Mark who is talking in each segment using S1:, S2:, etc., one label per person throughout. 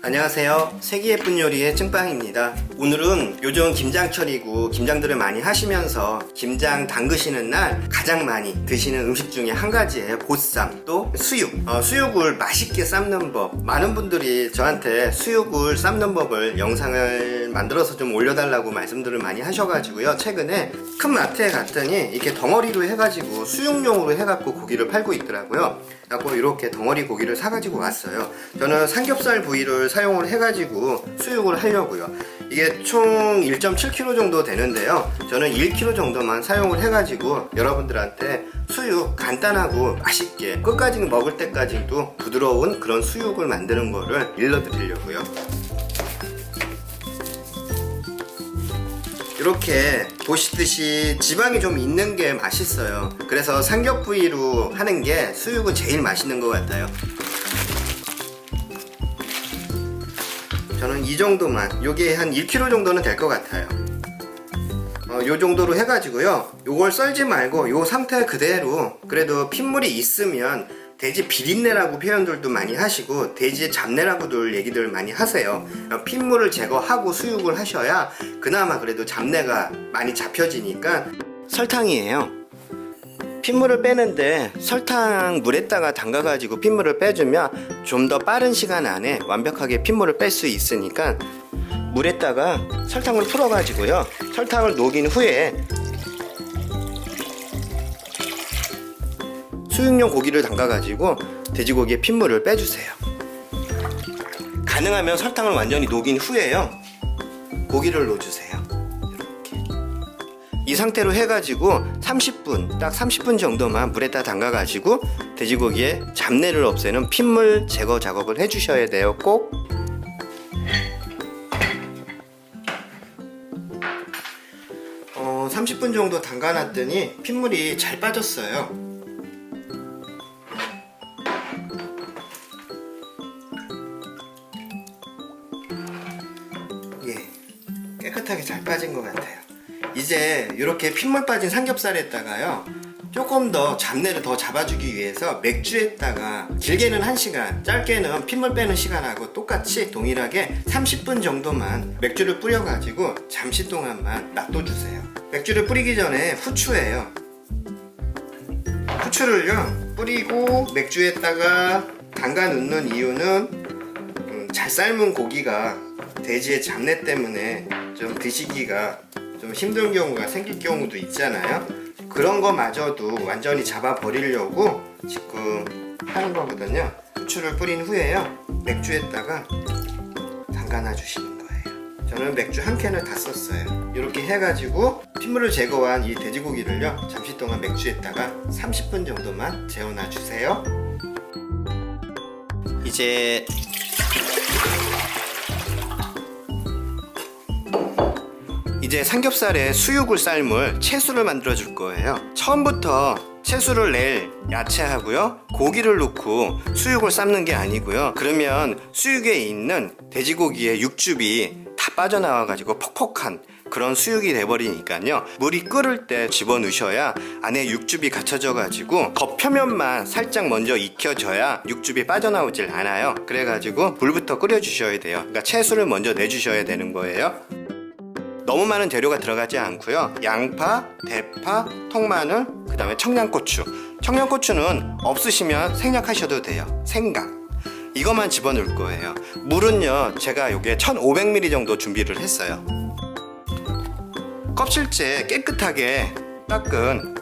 S1: 안녕하세요. 세기예쁜 요리의 찐빵입니다. 오늘은 요즘 김장철이고 김장들을 많이 하시면서 김장 담그시는 날 가장 많이 드시는 음식 중에 한 가지예요. 보쌈, 또 수육. 수육을 맛있게 삶는 법. 많은 분들이 저한테 수육을 삶는 법을 영상을 만들어서 좀 올려달라고 말씀들을 많이 하셔가지고요. 최근에 큰 마트에 갔더니 이렇게 덩어리로 해가지고 수육용으로 해갖고 고기를 팔고 있더라고요. 그래서 이렇게 덩어리 고기를 사가지고 왔어요. 저는 삼겹살 부위를 사용을 해가지고 수육을 하려고요. 이게 총 1.7kg 정도 되는데요. 저는 1kg 정도만 사용을 해가지고 여러분들한테 수육 간단하고 맛있게 끝까지 먹을 때까지도 부드러운 그런 수육을 만드는 거를 일러드리려고요. 이렇게 보시듯이 지방이 좀 있는 게 맛있어요. 그래서 삼겹 부위로 하는 게 수육은 제일 맛있는 것 같아요. 저는 이 정도만, 요게 한 1kg 정도는 될 것 같아요. 요 정도로 해가지고요. 요걸 썰지 말고 요 상태 그대로, 그래도 핏물이 있으면 돼지 비린내라고 표현들도 많이 하시고 돼지의 잡내라고들 얘기들 많이 하세요. 핏물을 제거하고 수육을 하셔야 그나마 그래도 잡내가 많이 잡혀지니까. 설탕이에요. 핏물을 빼는데 설탕 물에다가 담가가지고 핏물을 빼주면 좀 더 빠른 시간 안에 완벽하게 핏물을 뺄 수 있으니까 물에다가 설탕을 풀어가지고요. 설탕을 녹인 후에 수육용 고기를 담가가지고 돼지고기의 핏물을 빼주세요. 가능하면 설탕을 완전히 녹인 후에요. 고기를 넣어주세요. 이렇게. 이 상태로 해가지고 30분, 딱 30분 정도만 물에다 담가가지고 돼지고기의 잡내를 없애는 핏물 제거 작업을 해주셔야 돼요. 꼭. 30분 정도 담가놨더니 핏물이 잘 빠졌어요. 깨끗하게 잘 빠진 것 같아요. 이제 이렇게 핏물 빠진 삼겹살에다가요, 조금 더 잡내를 더 잡아주기 위해서 맥주에다가 길게는 1시간, 짧게는 핏물 빼는 시간하고 똑같이 동일하게 30분 정도만 맥주를 뿌려가지고 잠시 동안만 놔둬주세요. 맥주를 뿌리기 전에 후추예요. 후추를요 뿌리고 맥주에다가 담가 넣는 이유는 잘 삶은 고기가 돼지의 잡내 때문에 좀 드시기가 좀 힘든 경우가 생길 경우도 있잖아요. 그런 거마저도 완전히 잡아버리려고 지금 하는 거거든요. 후추를 뿌린 후에요, 맥주에다가 담가놔 주시는 거예요. 저는 맥주 한 캔을 다 썼어요. 이렇게 해가지고 핏물을 제거한 이 돼지고기를요 잠시 동안 맥주에다가 30분 정도만 재워놔 주세요. 이제 삼겹살에 수육을 삶을 채수를 만들어 줄 거예요. 처음부터 채수를 낼 야채하고요, 고기를 넣고 수육을 삶는 게 아니고요. 그러면 수육에 있는 돼지고기의 육즙이 다 빠져나와 가지고 퍽퍽한 그런 수육이 돼버리니까요. 물이 끓을 때 집어넣으셔야 안에 육즙이 갖춰져 가지고 겉표면만 살짝 먼저 익혀져야 육즙이 빠져나오질 않아요. 그래가지고 불부터 끓여주셔야 돼요. 그러니까 채수를 먼저 내주셔야 되는 거예요. 너무 많은 재료가 들어가지 않고요. 양파, 대파, 통마늘, 그 다음에 청양고추. 청양고추는 없으시면 생략하셔도 돼요. 생강. 이것만 집어넣을 거예요. 물은요, 제가 요게 1500ml 정도 준비를 했어요. 껍질째 깨끗하게 닦은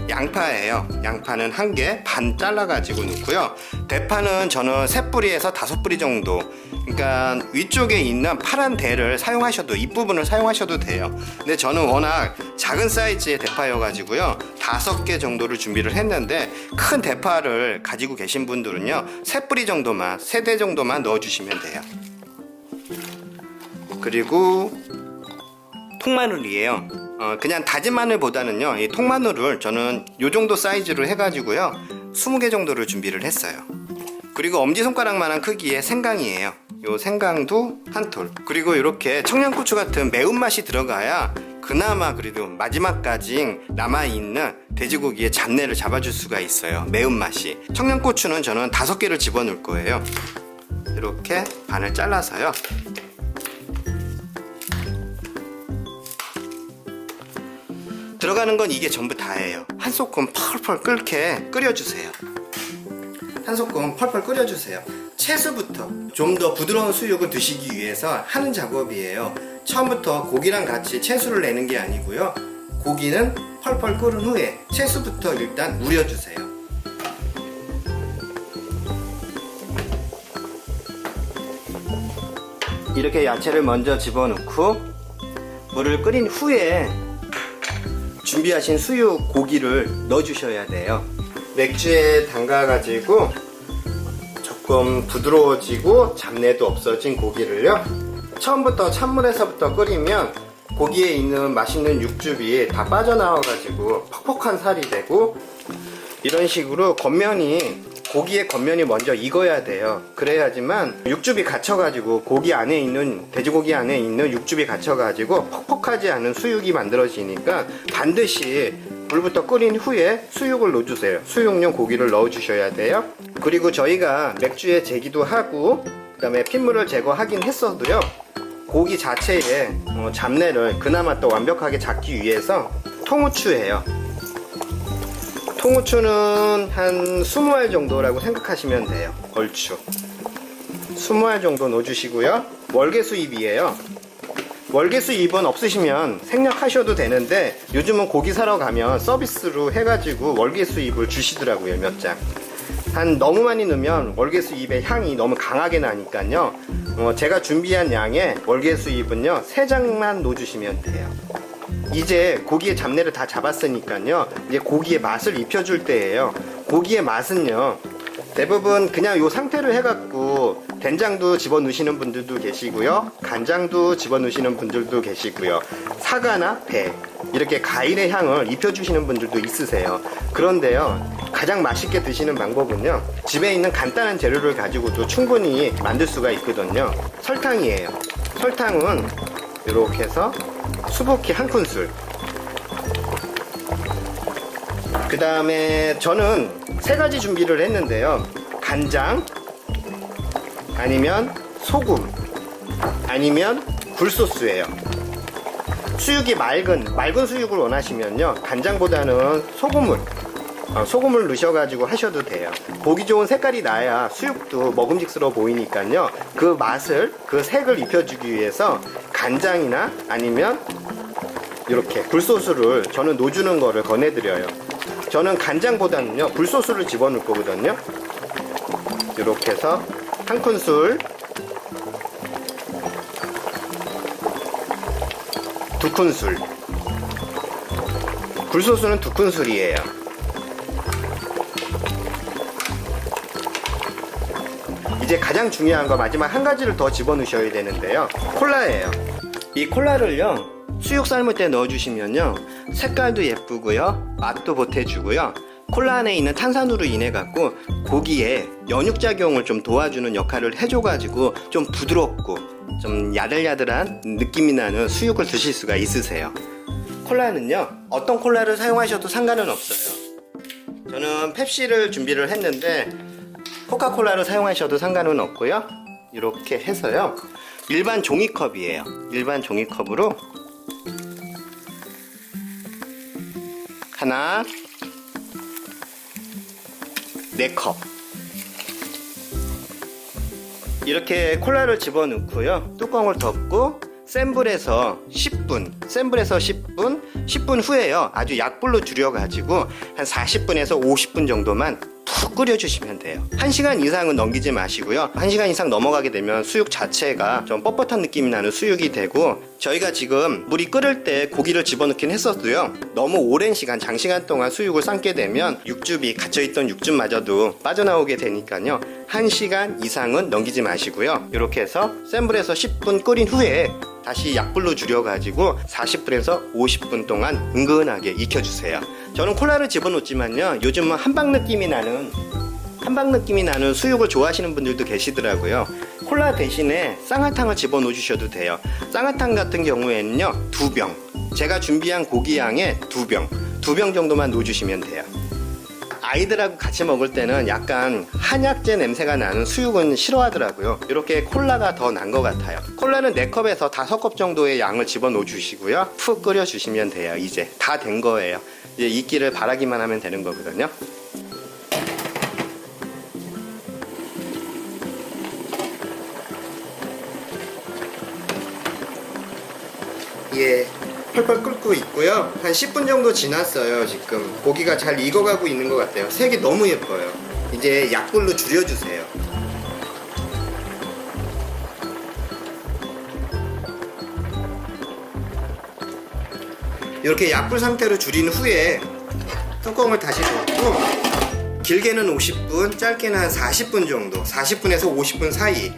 S1: 양파예요. 양파는 1개 반 잘라가지고 넣고요. 대파는 저는 3뿌리에서 5뿌리 정도, 그러니까 위쪽에 있는 파란 대를 사용하셔도, 잎부분을 사용하셔도 돼요. 근데 저는 워낙 작은 사이즈의 대파여가지고요 5개 정도를 준비를 했는데, 큰 대파를 가지고 계신 분들은요 3뿌리 정도만, 3대 정도만 넣어주시면 돼요. 그리고 통마늘이에요. 그냥 다진 마늘보다는요, 이 통마늘을 저는 요 정도 사이즈로 해가지고요 20개 정도를 준비를 했어요. 그리고 엄지손가락만한 크기의 생강이에요. 요 생강도 한 톨. 그리고 이렇게 청양고추 같은 매운맛이 들어가야 그나마 그래도 마지막까지 남아있는 돼지고기의 잡내를 잡아줄 수가 있어요. 매운맛이. 청양고추는 저는 5개를 집어넣을 거예요. 이렇게 반을 잘라서요. 들어가는 건 이게 전부 다예요. 한 소끔 펄펄 끓게 끓여주세요. 한 소끔 펄펄 끓여주세요. 채수부터 좀 더 부드러운 수육을 드시기 위해서 하는 작업이에요. 처음부터 고기랑 같이 채수를 내는 게 아니고요. 고기는 펄펄 끓은 후에 채수부터 일단 우려주세요. 이렇게 야채를 먼저 집어넣고 물을 끓인 후에 준비하신 수육 고기를 넣어주셔야 돼요. 맥주에 담가가지고 조금 부드러워지고 잡내도 없어진 고기를요, 처음부터 찬물에서부터 끓이면 고기에 있는 맛있는 육즙이 다 빠져나와가지고 퍽퍽한 살이 되고, 이런 식으로 고기의 겉면이 먼저 익어야 돼요. 그래야지만 육즙이 갇혀가지고 고기 안에 있는, 돼지고기 안에 있는 육즙이 갇혀가지고 퍽퍽하지 않은 수육이 만들어지니까 반드시 물부터 끓인 후에 수육을 넣어주세요. 수육용 고기를 넣어주셔야 돼요. 그리고 저희가 맥주에 재기도 하고 그 다음에 핏물을 제거하긴 했어도요, 고기 자체에 잡내를 그나마 또 완벽하게 잡기 위해서 통후추예요. 통후추는 한 20알 정도라고 생각하시면 돼요. 얼추 20알 정도 넣어주시고요. 월계수잎이에요. 월계수잎은 없으시면 생략하셔도 되는데, 요즘은 고기 사러 가면 서비스로 해가지고 월계수잎을 주시더라고요. 몇 장. 너무 많이 넣으면 월계수잎의 향이 너무 강하게 나니까요, 제가 준비한 양의 월계수잎은요 3장만 넣어주시면 돼요. 이제 고기의 잡내를 다 잡았으니까요, 이제 고기의 맛을 입혀줄 때예요. 고기의 맛은요, 대부분 그냥 요 상태로 해갖고 된장도 집어넣으시는 분들도 계시고요, 간장도 집어넣으시는 분들도 계시고요, 사과나 배 이렇게 과일의 향을 입혀주시는 분들도 있으세요. 그런데요, 가장 맛있게 드시는 방법은요, 집에 있는 간단한 재료를 가지고도 충분히 만들 수가 있거든요. 설탕이에요. 설탕은 이렇게 해서 수북히 1큰술, 그 다음에 저는 3가지 준비를 했는데요. 간장, 아니면 소금, 아니면 굴소스예요. 수육이 맑은 수육을 원하시면요, 간장보다는 소금을 넣으셔가지고 하셔도 돼요. 보기 좋은 색깔이 나야 수육도 먹음직스러워 보이니까요, 그 맛을, 그 색을 입혀주기 위해서 간장이나 아니면 이렇게 굴소스를 저는 넣어주는 거를 권해드려요. 저는 간장보다는요 굴소스를 집어넣을 거거든요. 이렇게 해서 1큰술, 2큰술, 굴소스는 2큰술이에요. 이제 가장 중요한 거 마지막 1가지를 더 집어넣으셔야 되는데요. 콜라예요. 이 콜라를요 수육 삶을 때 넣어주시면요 색깔도 예쁘고요, 맛도 보태주고요, 콜라 안에 있는 탄산으로 인해 갖고 고기에 연육작용을 좀 도와주는 역할을 해줘가지고 좀 부드럽고 좀 야들야들한 느낌이 나는 수육을 드실 수가 있으세요. 콜라는요 어떤 콜라를 사용하셔도 상관은 없어요. 저는 펩시를 준비를 했는데 코카콜라를 사용하셔도 상관은 없고요. 이렇게 해서요, 일반 종이컵이에요. 일반 종이컵으로 하나, 4컵 이렇게 콜라를 집어넣고요, 뚜껑을 덮고 센 불에서 10분, 10분 후에요, 아주 약불로 줄여가지고 한 40분에서 50분 정도만 푹 끓여주시면 돼요. 1시간 이상은 넘기지 마시고요. 1시간 이상 넘어가게 되면 수육 자체가 좀 뻣뻣한 느낌이 나는 수육이 되고, 저희가 지금 물이 끓을 때 고기를 집어넣긴 했었도요, 너무 오랜 시간, 장시간 동안 수육을 삶게 되면 육즙이 갇혀있던 육즙마저도 빠져나오게 되니까요, 1시간 이상은 넘기지 마시고요, 이렇게 해서 센 불에서 10분 끓인 후에 다시 약불로 줄여가지고 40분에서 50분 동안 은근하게 익혀주세요. 저는 콜라를 집어넣지만요, 요즘은 한방 느낌이 나는 수육을 좋아하시는 분들도 계시더라고요. 콜라 대신에 쌍화탕을 집어넣어 주셔도 돼요. 쌍화탕 같은 경우에는요 2병, 제가 준비한 고기 양의 2병 정도만 넣어주시면 돼요. 아이들하고 같이 먹을 때는 약간 한약재 냄새가 나는 수육은 싫어하더라고요. 이렇게 콜라가 더 난 것 같아요. 콜라는 4컵에서 5컵 정도의 양을 집어넣어 주시고요. 푹 끓여 주시면 돼요. 이제 다 된 거예요. 이제 이끼를 바라기만 하면 되는 거거든요. 예, 펄펄 끓고 있고요. 한 10분 정도 지났어요. 지금 고기가 잘 익어가고 있는 것 같아요. 색이 너무 예뻐요. 이제 약불로 줄여주세요. 이렇게 약불 상태로 줄인 후에 뚜껑을 다시 덮고 길게는 50분, 짧게는 한 40분 정도, 40분에서 50분 사이,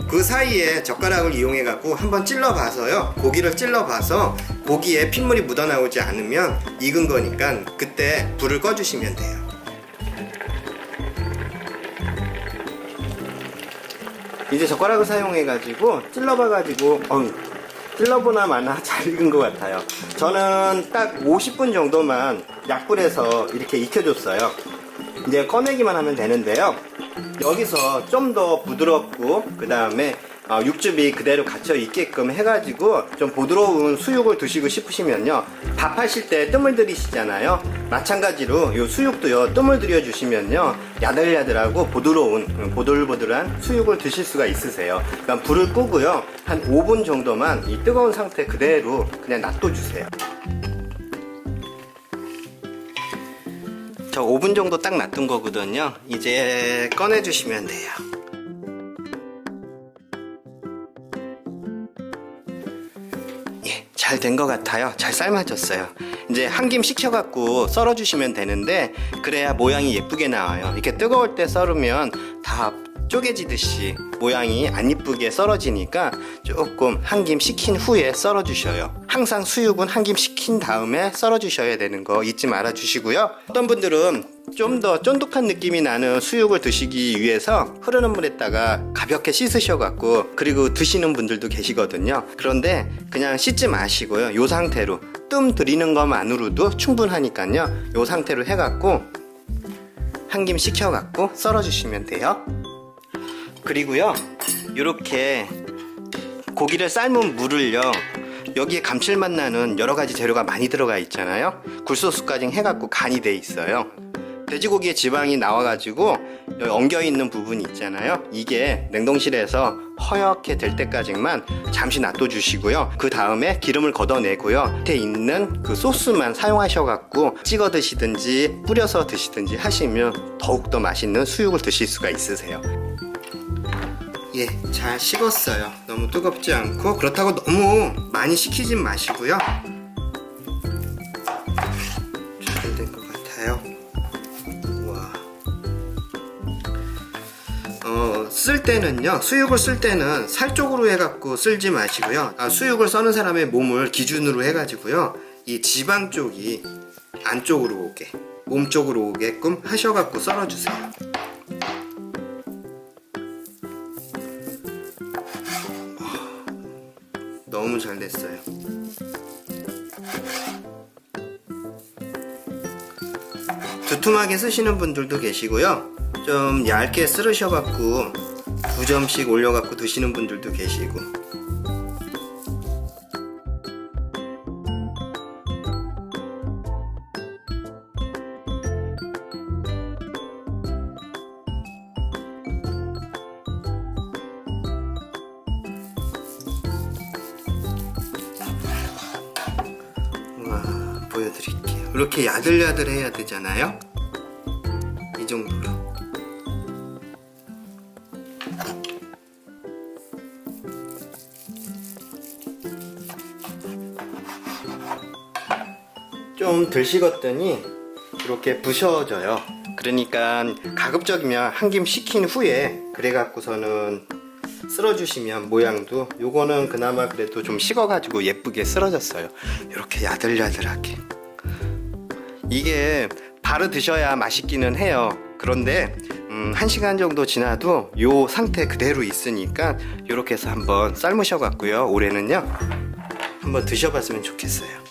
S1: 그 사이에 젓가락을 이용해 갖고 한번 찔러 봐서요, 고기를 찔러 봐서 고기에 핏물이 묻어 나오지 않으면 익은 거니까 그때 불을 꺼 주시면 돼요. 이제 젓가락을 사용해 가지고 찔러 봐 가지고 찔러보나 마나 잘 익은 것 같아요. 저는 딱 50분 정도만 약불에서 이렇게 익혀줬어요. 이제 꺼내기만 하면 되는데요. 여기서 좀 더 부드럽고 그 다음에 육즙이 그대로 갇혀 있게끔 해가지고 좀 부드러운 수육을 드시고 싶으시면요, 밥하실 때 뜸을 들이시잖아요. 마찬가지로 이 수육도요, 뜸을 들여 주시면요, 야들야들하고 부드러운 보들보들한 수육을 드실 수가 있으세요. 그러니까 불을 끄고요, 한 5분 정도만 이 뜨거운 상태 그대로 그냥 놔둬 주세요. 저 5분 정도 딱 놔둔 거거든요. 이제 꺼내 주시면 돼요. 잘 된 것 같아요. 잘 삶아졌어요. 이제 한 김 식혀갖고 썰어주시면 되는데, 그래야 모양이 예쁘게 나와요. 이렇게 뜨거울 때 썰으면 다 쪼개지듯이 모양이 안 이쁘게 썰어지니까 조금 한 김 식힌 후에 썰어주셔요. 항상 수육은 한 김 식힌 다음에 썰어주셔야 되는 거 잊지 말아 주시고요. 어떤 분들은 좀 더 쫀득한 느낌이 나는 수육을 드시기 위해서 흐르는 물에다가 가볍게 씻으셔갖고 그리고 드시는 분들도 계시거든요. 그런데 그냥 씻지 마시고요, 요 상태로 뜸 들이는 것만으로도 충분하니까요, 요 상태로 해갖고 한 김 식혀갖고 썰어주시면 돼요. 그리고요, 이렇게 고기를 삶은 물을요, 여기에 감칠맛 나는 여러가지 재료가 많이 들어가 있잖아요. 굴소스까지 해갖고 간이 돼 있어요. 돼지고기에 지방이 나와가지고 여기 엉겨있는 부분이 있잖아요. 이게 냉동실에서 허옇게 될 때까지만 잠시 놔둬 주시고요. 그 다음에 기름을 걷어내고요, 밑에 있는 그 소스만 사용하셔갖고 찍어 드시든지 뿌려서 드시든지 하시면 더욱더 맛있는 수육을 드실 수가 있으세요. 예, 잘 식었어요. 너무 뜨겁지 않고, 그렇다고 너무 많이 식히진 마시고요. 잘 된 것 같아요. 우와. 쓸 때는요, 수육을 쓸 때는 살 쪽으로 해갖고 쓸지 마시고요, 수육을 써는 사람의 몸을 기준으로 해가지고요, 이 지방 쪽이 안쪽으로 오게, 몸 쪽으로 오게끔 하셔갖고 썰어주세요. 너무 잘 됐어요. 두툼하게 쓰시는 분들도 계시고요, 좀 얇게 썰으셔갖고 2점씩 올려갖고 드시는 분들도 계시고. 보여드릴게요. 이렇게 야들야들 해야 되잖아요. 이 정도로. 좀 덜 식었더니 이렇게 부셔져요. 그러니까 가급적이면 한 김 식힌 후에 그래갖고서는 쓸어주시면 모양도, 요거는 그나마 그래도 좀 식어가지고 예쁘게 쓸어졌어요. 이렇게 야들야들하게. 이게 바로 드셔야 맛있기는 해요. 그런데 1시간 정도 지나도 요 상태 그대로 있으니까 이렇게 해서 한번 삶으셔 갖고요, 올해는요 한번 드셔봤으면 좋겠어요.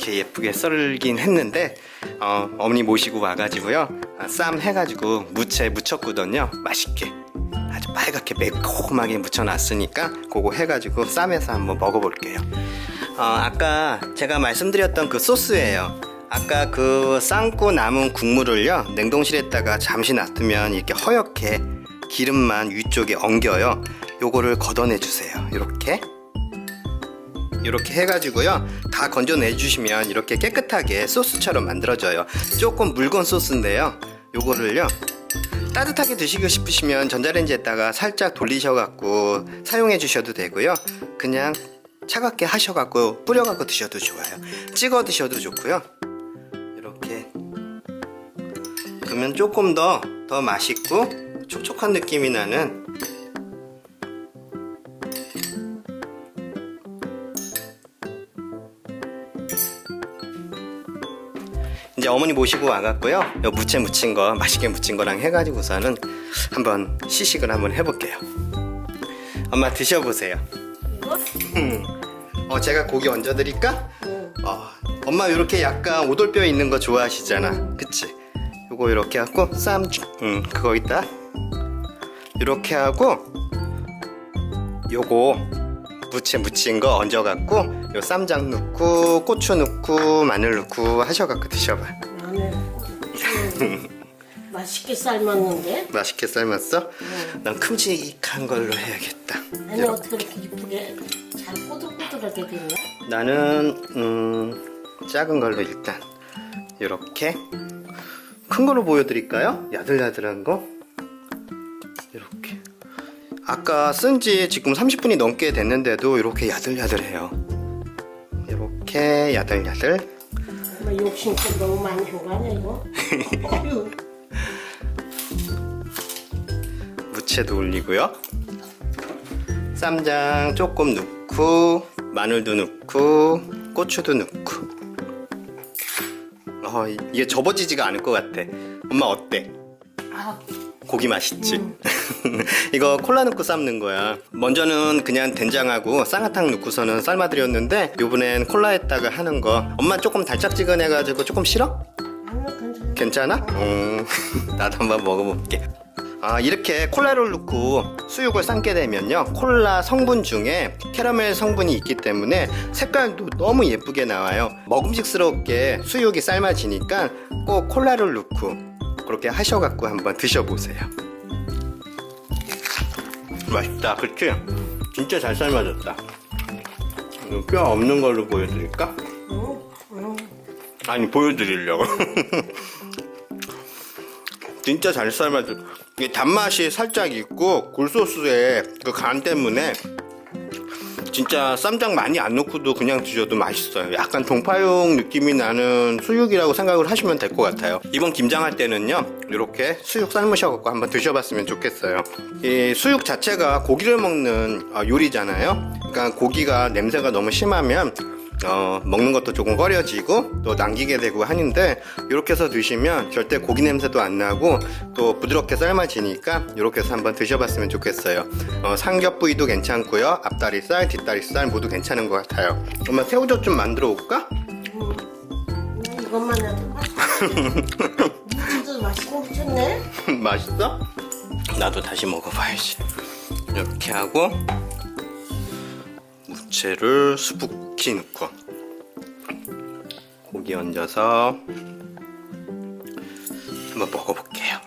S1: 이렇게 예쁘게 썰긴 했는데 어머니 모시고 와가지고요 쌈 해가지고 무채 무쳤거든요. 맛있게 아주 빨갛게 매콤하게 무쳐놨으니까 그거 해가지고 쌈에서 한번 먹어볼게요. 아까 제가 말씀드렸던 그 소스예요. 아까 그 삶고 남은 국물을요 냉동실에다가 잠시 놔두면 이렇게 허옇게 기름만 위쪽에 엉겨요. 요거를 걷어내 주세요. 이렇게 해가지고요 다 건져내 주시면 이렇게 깨끗하게 소스처럼 만들어져요. 조금 묽은 소스인데요 요거를요 따뜻하게 드시고 싶으시면 전자레인지에다가 살짝 돌리셔갖고 사용해 주셔도 되고요. 그냥 차갑게 하셔갖고 뿌려갖고 드셔도 좋아요. 찍어 드셔도 좋고요. 이렇게 그러면 조금 더 맛있고 촉촉한 느낌이 나는 이제 어머니 모시고 와갖고요 요 무채 무친 거 맛있게 무친 거랑 해가지고서는 한번 시식을 한번 해볼게요. 엄마 드셔보세요. 제가 고기 얹어 드릴까? 엄마 이렇게 약간 오돌뼈 있는 거 좋아하시잖아, 그치? 요거 이렇게 하고 쌈 그거 있다 이렇게 하고 요거 무채 무친 거 얹어갖고 요 쌈장 넣고 고추 넣고 마늘 넣고 하셔갖고 드셔봐.
S2: 마늘, 고추 맛있게 삶았는데?
S1: 맛있게 삶았어? 난 큼직한 걸로 해야겠다.
S2: 아니 어떻게 이렇게 이쁘게 잘 꼬들꼬들하게 됐냐?
S1: 나는 작은 걸로 일단 이렇게 큰 걸로 보여드릴까요? 야들야들한 거 이렇게 아까 쓴지 지금 30분이 넘게 됐는데도 이렇게 야들야들해요. 이렇게 야들야들.
S2: 엄마 욕심껏 너무 많이 한 거 아니야 이거? 어휴.
S1: 무채도 올리고요. 쌈장 조금 넣고 마늘도 넣고 고추도 넣고. 이게 접어지지가 않을 것 같아. 엄마 어때?
S2: 아,
S1: 고기 맛있지? 이거 콜라 넣고 삶는 거야. 먼저는 그냥 된장하고 쌍화탕 넣고서는 삶아드렸는데 요번엔 콜라에다가 하는 거. 엄마 조금 달짝지근해가지고 조금 싫어?
S2: 아니요 괜찮아.
S1: 괜찮아? 나도 한번 먹어볼게. 이렇게 콜라를 넣고 수육을 삶게 되면요 콜라 성분 중에 캐러멜 성분이 있기 때문에 색깔도 너무 예쁘게 나와요. 먹음직스럽게 수육이 삶아지니까 꼭 콜라를 넣고 그렇게 하셔갖고 한번 드셔보세요. 맛있다, 그치? 진짜 잘 삶아졌다. 뼈 없는 걸로 보여드릴까? 아니, 보여드리려고. 진짜 잘 삶아졌. 이게 단맛이 살짝 있고 굴소스의 그 간 때문에 진짜 쌈장 많이 안 넣고도 그냥 드셔도 맛있어요. 약간 동파육 느낌이 나는 수육이라고 생각을 하시면 될 것 같아요. 이번 김장할 때는요 이렇게 수육 삶으셔갖고 한번 드셔봤으면 좋겠어요. 이 수육 자체가 고기를 먹는 요리잖아요. 그러니까 고기가 냄새가 너무 심하면 먹는 것도 조금 꺼려지고 또 남기게 되고 하는데 이렇게 해서 드시면 절대 고기 냄새도 안 나고 또 부드럽게 삶아지니까 이렇게 해서 한번 드셔봤으면 좋겠어요. 삼겹 부위도 괜찮고요, 앞다리살, 뒷다리살 모두 괜찮은 것 같아요. 엄마 새우젓 좀 만들어 올까?
S2: 이것만 해도 무채도 맛있게 무쳤네.
S1: 맛있어? 나도 다시 먹어봐야지. 이렇게 하고 무채를 수북히 넣고 고기 얹어서 한번 먹어볼게요.